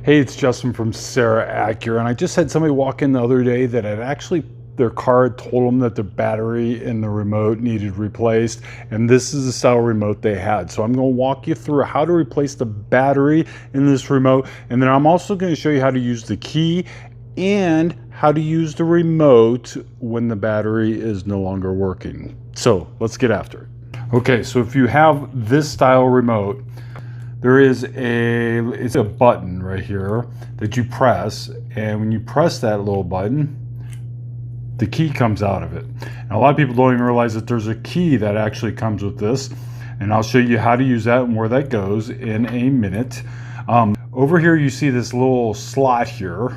Hey, it's Justin from Serra Acura, and I just had somebody walk in the other day that had actually, their car had told them that the battery in the remote needed replaced, and this is the style remote they had. So I'm going to walk you through how to replace the battery in this remote, and then I'm also going to show you how to use the key and how to use the remote when the battery is no longer working. So let's get after it. Okay, so if you have this style remote, there is it's a button right here that you press, and when you press that little button, the key comes out of it. And a lot of people don't even realize that there's a key that actually comes with this, and I'll show you how to use that and where that goes in a minute. Over here you see this little slot here,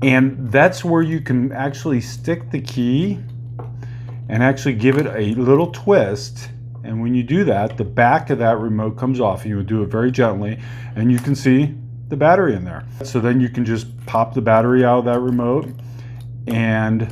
and that's where you can actually stick the key and actually give it a little twist. And when you do that, the back of that remote comes off. You would do it very gently, and you can see the battery in there. So then you can just pop the battery out of that remote and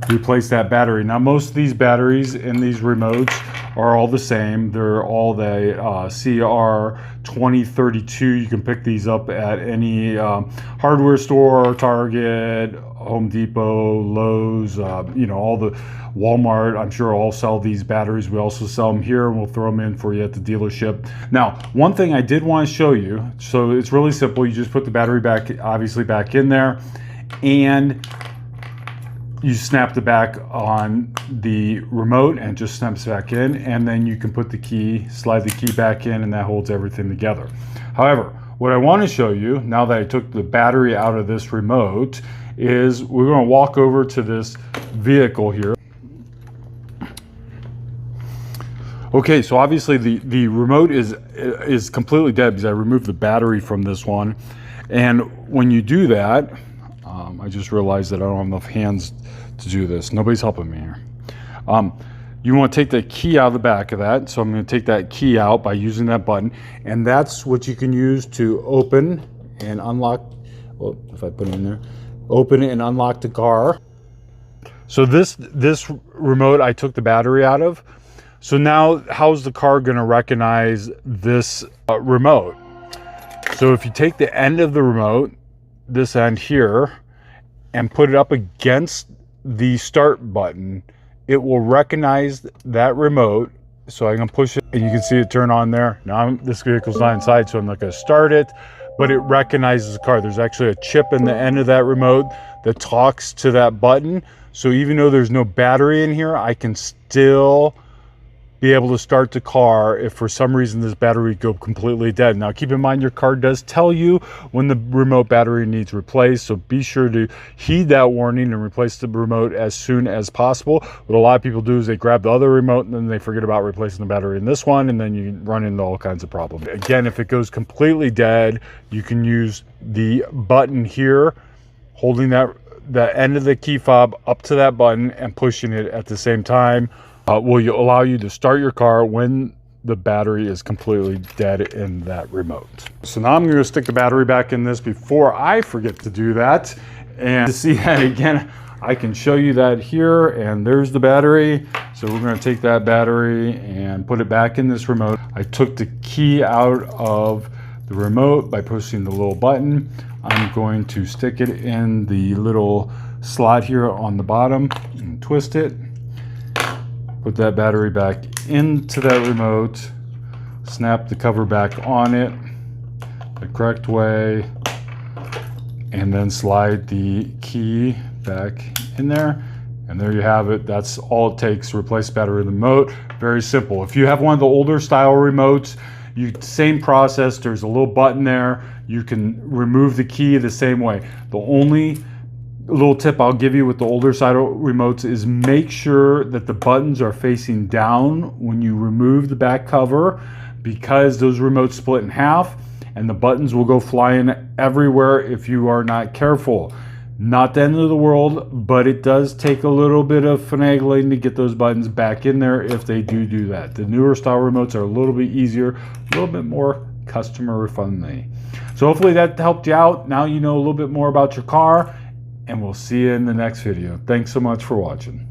replace that battery. Now, most of these batteries in these remotes are all the same. They're all the CR2032. You can pick these up at any hardware store, Target, Home Depot, Lowe's, you know, all the Walmart, I'm sure all sell these batteries. We also sell them here, and we'll throw them in for you at the dealership. Now, one thing I did want to show you, so it's really simple. You just put the battery back, obviously back in there, and you snap the back on the remote and it just snaps back in, and then you can put the key, slide the key back in, and that holds everything together. However, what I want to show you, now that I took the battery out of this remote, is we're going to walk over to this vehicle here. Okay, so obviously the remote is completely dead because I removed the battery from this one. And when you do that, I just realized that I don't have enough hands to do this. Nobody's helping me here. You want to take the key out of the back of that. So I'm going to take that key out by using that button. And that's what you can use to open and unlock, well, if I put it in there, open and unlock the car. So this remote I took the battery out of. So now how's the car going to recognize this remote? So if you take the end of the remote, this end here, and put it up against the start button, it will recognize that remote. So I can push it and you can see it turn on there. Now this vehicle's not inside, so I'm not going to start it, but it recognizes the car. There's actually a chip in the end of that remote that talks to that button. So even though there's no battery in here, I can still be able to start the car if for some reason this battery go completely dead. Now keep in mind, your car does tell you when the remote battery needs replaced, so be sure to heed that warning and replace the remote as soon as possible. What a lot of people do is they grab the other remote and then they forget about replacing the battery in this one, and then you run into all kinds of problems. Again, if it goes completely dead, you can use the button here, holding the end of the key fob up to that button and pushing it at the same time. Will allow you to start your car when the battery is completely dead in that remote. So now I'm going to stick the battery back in this before I forget to do that. And to see that again, I can show you that here, and there's the battery. So we're going to take that battery and put it back in this remote. I took the key out of the remote by pushing the little button. I'm going to stick it in the little slot here on the bottom and twist it. Put that battery back into that remote, snap the cover back on it the correct way, and then slide the key back in there. And there you have it. That's all it takes to replace the battery in the remote. Very simple. If you have one of the older style remotes, same process. There's a little button there. You can remove the key the same way. The only little tip I'll give you with the older side remotes is make sure that the buttons are facing down when you remove the back cover, because those remotes split in half and the buttons will go flying everywhere if you are not careful. Not the end of the world, but it does take a little bit of finagling to get those buttons back in there if they do that. The newer style remotes are a little bit easier, a little bit more customer friendly. So hopefully that helped you out. Now you know a little bit more about your car, and we'll see you in the next video. Thanks so much for watching.